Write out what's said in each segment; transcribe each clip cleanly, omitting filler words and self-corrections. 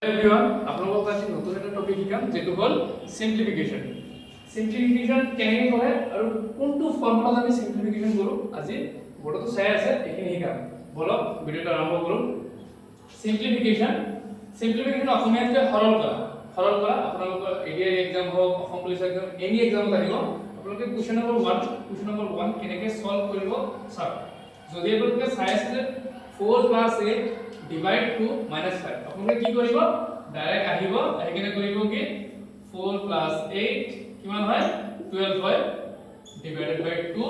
এভৰিওয়ান আপোনালোকৰ কাছে নতুন এটা টপিক শিকাম যেটো হল সিম্পলিফিকেশন কেনেকৈ কৰে আৰু কোনটো ফৰ্মুলাত আমি সিম্পলিফিকেশন কৰো আজি বৰ্ডটো চাই আছে এখিনি শিকাম বলক ভিডিওটো আৰম্ভ কৰো সিম্পলিফিকেশন অসমীয়াতে সৰল কৰা আপোনালোকৰ এডিআই এক্সাম হওক অসম পুলিচ এক্সাম এনি এক্সামত আহিব আপোনালোকে কোৱেশ্চন নম্বৰ 1 কেনেকৈ সলভ কৰিব চাওক যদি আপোনালোকে চাই আছে 4 + 8 divide 2 minus 5 আপোনালোকে কি কৰিব ডাইৰেক্ট আহিব একেনে কৰিব কি 4 + 8 কিমান হয় 12 হয় divided by 2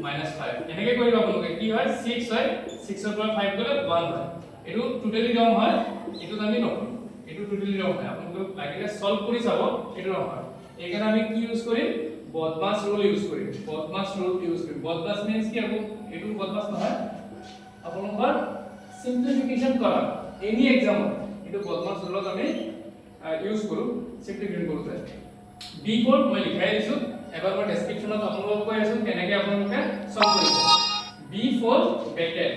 minus 5 এনেকে কৰিব আপোনালোকে কি হয় 6 হয় 6 ৰ পৰা 5 গলে 1 হয় এটো টোটালি ৰং হয় এটো আমি নকৰো এটো টোটালি ৰং হয় আপোনালোকে লাগিলে সলভ কৰি চাব এটো ৰং হয় এখানে আমি কি ইউজ কৰিম বদমাস ৰুল ইউজ কৰিম বদমাস মিন্স কি আপু এটো বদমাস নহয় আপোনালোকৰ সিম্পলিফিকেশন কৰা এনি এক্সাম এটো বদমাস ৰুলত আমি ইউজ কৰো সিম্পলিফিকেশন কৰোতে b4 মই লিখাই দিছো এবাৰ মই ডেসক্ৰিপচনত আপোনালোকক কৈ আছো কেনেকৈ আপোনালোকে সলভ কৰিব b4 ব্ৰেকেট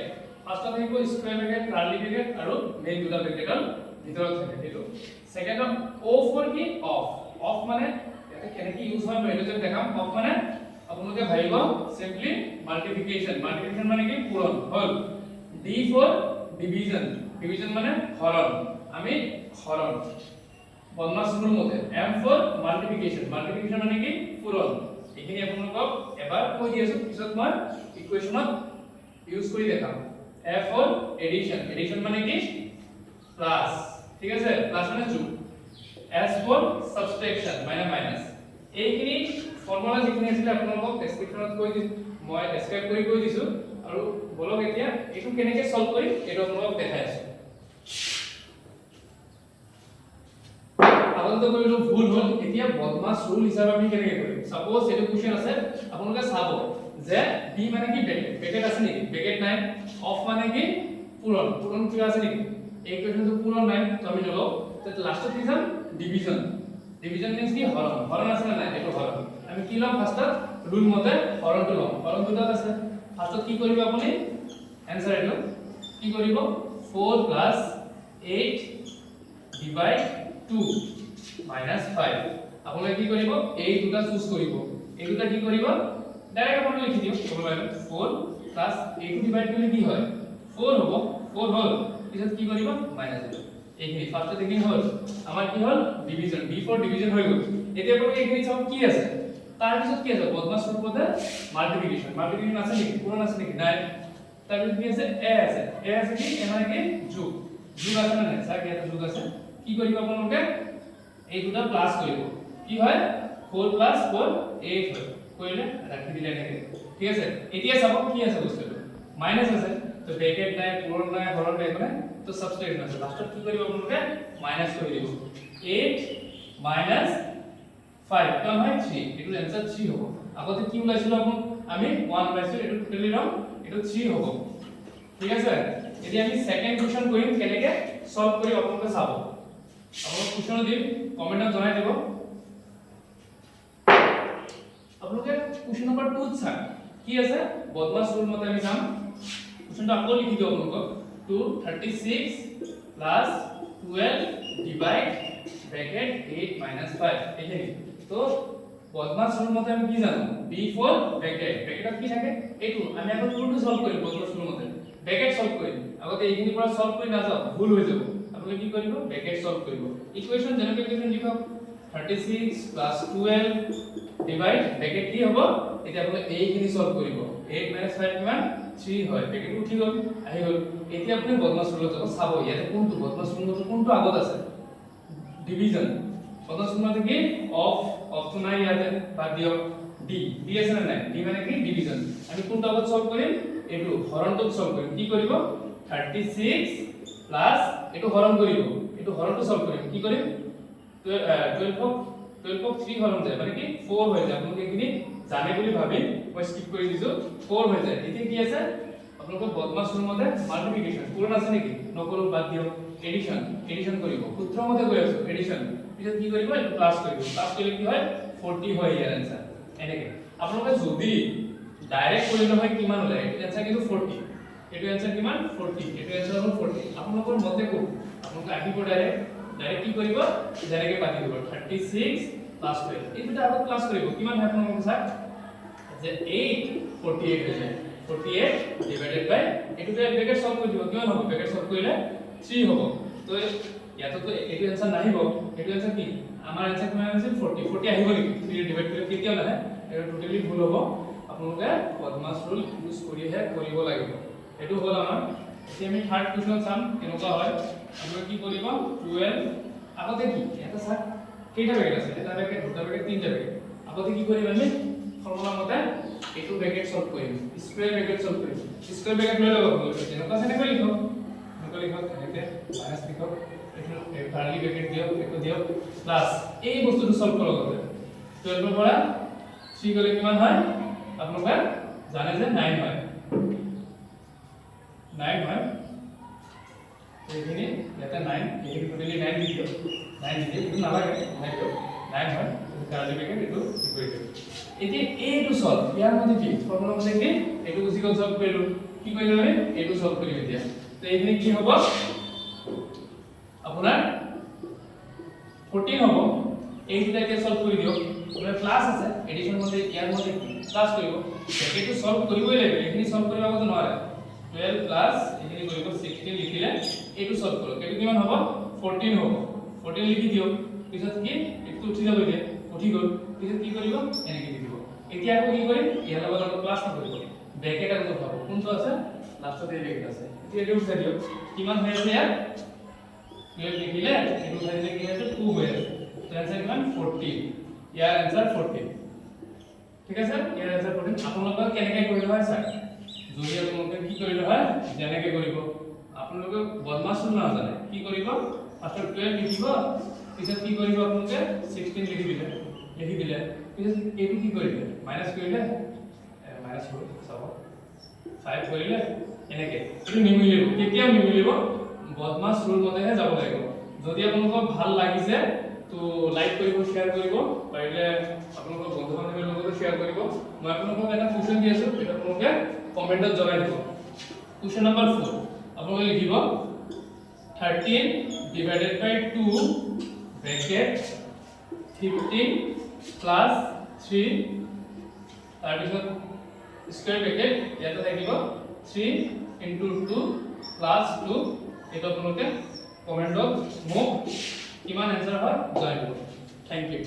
ফাৰ্স্ট থাকিব স্কয়াৰ ব্ৰেকেট কাৰ্লি ব্ৰেকেট আৰু মেইন দুটা ব্ৰেকেটৰ ভিতৰত থাকে এটো সেকেন্ড o4 কি অফ মানে এটা কেনেকৈ ইউজ হয় মই এটো দেখাম অফ মানে আপোনালোকে ভাবিব সিম্পলি মাল্টিপ্লিকেশন মানে কি পূৰণ হল d4 ডিভিজন মানে হৰণ আমি হৰণ বদমাস ৰুল মতে m4 মাল্টিপ্লিকেশন মানে কি পূৰণ এখিনি আপোনালোকক এবাৰ কৈ দিছো পিছত মই ইকুৱেশনত ইউজ কৰি দেখাম f4 এডিশন মানে কি প্লাস ঠিক আছে প্লাস মানে যোগ s4 সাবট্ৰেকশন মানে মাইনাস এইখিনি ফৰ্মুলা যিখিনি আছিল আপোনালোকক ডেসক্ৰিপচনত কৈ দিছো মই ডেসক্ৰাইব কৰি কৈ দিছো আৰু বলক এতিয়া এটো কেনেকৈ সলভ কৰিম এটো আপোনালোকক দেখাই আছো আগতে কৰিলো ভুল হল এতিয়া বদমাস ৰুল হিচাপে আমি কেনেকৈ কৰিম সাপোজ এটো কোৱেশ্চন আছে আপোনালোকে চাব যে বি মানে কি ব্ৰেকেট আছে নেকি ব্ৰেকেট নাই অফ মানে কি পূৰণ কি আছে নেকি এই কোৱেশ্চনটো পূৰণ নাই তো আমি নলও তো লাষ্টত কি যাম ডিভিজন মিন্স কি হৰণ আছে না নাই এটো হৰণ আমি কি লম ফাৰ্স্টত ৰুল মতে হৰণটো লম হৰণ দুটা আছে ফাৰ্স্টত কি কৰিব আপুনি आंसर এটো কি কৰিব 4 + 8 divide 2 minus 5 আপোনালোকে কি কৰিব এই দুটা চুজ কৰিব এই দুটা কি কৰিব ডাইৰেক্ট আপোনালোকে লিখি দিও 4 + 8 divide কৰিলে কি হয় 4 হ'ব 4 হল পিছত কি কৰিব মাইনাস দিব এইখিনি ফাৰ্স্টত দেখি হল আমাৰ কি হল ডিভিজন b4 ডিভিজন হৈ গল এতিয়া আপোনালোকে এইখিনি চাও কি আছে তাৰ পিছত কি আছে বদমাস ৰূপ মতে মাল্টিপ্লিকেশন আছে নেকি পূৰণ আছে নেকি নাই তাৰ পিছত কি আছে a আছে কি মানে কি যোগ আছে না নাই স্যার কি এটা যোগ আছে কি কৰিব আপোনালোকে এই দুটা প্লাস কৰিব কি হয় 4 + 4 8 হয় কইলে ৰাখি দিলে এনেকে ঠিক আছে এতিয়া চাব কি আছে বস্তুটো মাইনাস আছে তো ব্ৰেকেট নাই পূৰণ নাই হৰণ নাই মানে তো সাবট্ৰেকশন আছে লাষ্টত কি কৰিব আপোনালোকে মাইনাস কৰি দিব 8 - 5 কিমান হয় 3 এটো आंसर 3 হ'ব আগতে কি ওলাইছিল আমি 1 পাইছো এটো টোটালি ৰং এটো 3 হ'ব ঠিক আছে এতিয়া আমি সেকেন্ড কোৱেশ্চন কৰিম কেনেকৈ সলভ কৰি আপোনালোকে চাব আপোনালোক কোৱেশ্চন দিম কমেন্টত জনাই দিব আপোনালোকে কোৱেশ্চন নম্বৰ 2 চাওক কি আছে বদমাস ৰুল মতে আমি যাম কোৱেশ্চনটো আকৌ লিখি দিও আপোনালোকক 236 + 12 divide bracket 8 - 5 এইখিনি তো বদমাস রুল মতে আমি কি জানো b4 ব্ৰেকেটত কি থাকে এইটো আমি আকৌ কোনটো সলভ কৰিম বদমাস ৰুল মতে ব্ৰেকেট সলভ কৰিম আগতে এইখিনি পৰা সলভ কৰি না যাও ভুল হৈ যাব আপুনি কি কৰিব ব্ৰেকেট সলভ কৰিব ইকুৱেশন যেনেকৈ ইকুৱেশন লিখক 36 + 12 divide ব্ৰেকেট কি হ'ব এতিয়া আপুনি এইখিনি সলভ কৰিব 8 - 5 কিমান 3 হয় ব্ৰেকেট উঠি গল আহি গল এতিয়া আপুনি বদমাস রুলত যাব চাব ইয়াতে কোনটো বদমাস রুল মতে কোনটো আগত আছে ডিভিজন বদমাস রুল মতে কি অফ তো নাই ইয়াতে বাদ দিও ডি আছে না নাই ডি মানে কি ডিভিজন আমি কোনটো আগত সলভ কৰিম এটো হৰণটো সলভ কৰিম কি কৰিব 36 প্লাস এটো হৰণ কৰিব এটো হৰণটো সলভ কৰিম কি কৰিম 12 3 হৰণ যায় মানে কি 4 হৈ যায় আপোনালোকে কিনি জানে বুলি ভাবি মই স্কিপ কৰি দিছো 4 হৈ যায় এতিয়া কি আছে আপোনালোকৰ বদমাস ৰুল মতে মাল্টিপ্লিকেশন পূৰণ আছে নেকি নকৰো বাদ দিও এডিশন কৰিব সূত্ৰ মতে কৈ আছো এডিশন পিছত কি কৰিব এটো প্লাস কৰিলে কি হয় 40 হয় ইয়াৰ आंसर এনেকে আপোনালোকে যদি ডাইৰেক্ট কৰিলে হয় কিমান ওলাই এটো आंसर কিন্তু 40 এটো आंसर কিমান 40 এটো आंसर হ'ল 40 আপোনালোকৰ মতে কো আপোনালোকে আহিব ডাইৰেক্ট ডাইৰেক্ট কি কৰিব যেনেকৈ পাতি দিব 36 প্লাস 12 এই দুটা আগত প্লাস কৰিব কিমান হয় আপোনালোকে চাওক যে 8 48 হৈ যায় 48 ডিভাইডেড বাই এটো ব্ৰেকেট সলভ কৰি দিব কিমান হ'ব ব্ৰেকেট সলভ কৰিলে 3 হ'ব তো ইয়াতো তো এটো आंसर নাহিব এটো आंसर কি আমাৰ आंसर কিমান আছে 40 40 আহিব নেকি 3 ডিভাইড কৰিলে কেতিয়াও নাহে এটা টোটালি ভুল হ'ব আপোনালোকে পদ্মাস ৰুল ইউজ কৰিহে কৰিব লাগিব এটো হ'ল আমাৰ এতিয়া আমি থাৰ্ড কোৱেশ্চন চাম কেনেকুৱা হয় আপোনালোকে কি কৰিব 12 আগতে কি এটা স্যাৰ কেইটা ব্ৰেকেট আছে এটা ব্ৰেকেট দুটা ব্ৰেকেট তিনটা ব্ৰেকেট আগতে কি কৰিম আমি ফৰ্মুলা মতে এটো ব্ৰেকেট সলভ কৰিম স্কয়াৰ ব্ৰেকেট সলভ কৰিম স্কয়াৰ ব্ৰেকেট লৈ লব যেনেকুৱা সেনেকৈ লিখক এনেকে মাইনাস লিখক এটো কাৰ্লি ব্ৰেকেট দিয়ক এটো দিয়ক প্লাস এই বস্তুটো সলভ কৰক 12 ৰ পৰা 3 গলে কিমান হয় আপোনালোকে জানে যে 9 হয় 9 হয় এইখিনি এটা 9 এইখিনি টোটালি 9 দি দিও 9 দি দিও নালাগে 9 হয় কার্লি ব্ৰেকেট এটো কৰি দিও এতিয়া এটো সলভ ইয়াৰ মধ্যে কি ফৰ্মুলা মতে কি এটো ইকুয়াল সলভ কৰিলো কি কৰিলো আমি এটো সলভ কৰিম এতিয়া তো এইখিনি কি হ'ব আপোনাৰ 14 হ'ব এই দুটাকে সলভ কৰি দিও মানে প্লাস আছে এডিশন মতে ইয়াৰ মতে প্লাস কৰিব ব্ৰেকেটটো সলভ কৰিবই লাগিব এইখিনি সলভ কৰিব আগতে নোৱাৰে 12 প্লাস এইখিনি কৰিব 16 লিখিলে এটো সলভ কৰক এটো কিমান হ'ব 14 হ'ব 14 লিখি দিও পিছত কি এটো উঠি যাব এতিয়া উঠি গল পিছত কি কৰিব এনেকৈ দি দিব এতিয়া আকৌ কি কৰিম ইয়াৰ লগত প্লাস কৰিব ব্ৰেকেট আগত উঠাব কোনটো আছে লাষ্টত এই ব্ৰেকেট আছে এতিয়া এটো উঠাই দিও কিমান হৈ আছে ইয়াৰ 12 লিখিলে এটো উঠাই দিলে কি আছে 2 হৈ আছে তো आंसर কিমান 14 ইয়াৰ आंसर 14 ঠিক আছে ইয়াৰ आंसर 14 আপোনালোকে কেনেকৈ কৰিলে হয় স্যাৰ যদি আপোনালোকে কি কৰিলে হয় যেনেকৈ কৰিব আপোনালোকে বদমাছ না জানে কি কৰিব ফাৰ্স্ট 12 লিখিব পিছত কি কৰিব আপোনালোকে 16 লিখি দিলে পিছত এটো কি কৰিলে মাইনাস কৰিলে মাইনাস হ'ব চাব 5 কৰিলে এনেকৈ এটো নিমিলিব কেতিয়াও নিমিলিব বদমাছ ৰুল মতেহে যাব লাগিব যদি আপোনালোকক ভাল লাগিছে তো লাইক কৰিব শেয়াৰ কৰিব পাৰিলে আপোনালোকৰ বন্ধু বান্ধৱীৰ লগতো শেয়াৰ কৰিব মই আপোনালোকক এটা কোৱেশ্চন দি আছো এটা আপোনালোকে কমেন্টত জনাই দিব কোৱেশ্চন নম্বৰ 4 আপোনালোকে লিখিব 13 divided by 2 bracket 15 plus 3 তাৰপিছত স্কয়াৰ ব্ৰেকেট ইয়াতে থাকিব 3 into 2 plus 2 এটা আপোনালোকে কমেন্টত মোক কিমান आंसर হয় জনাই দিব থ্যাংক ইউ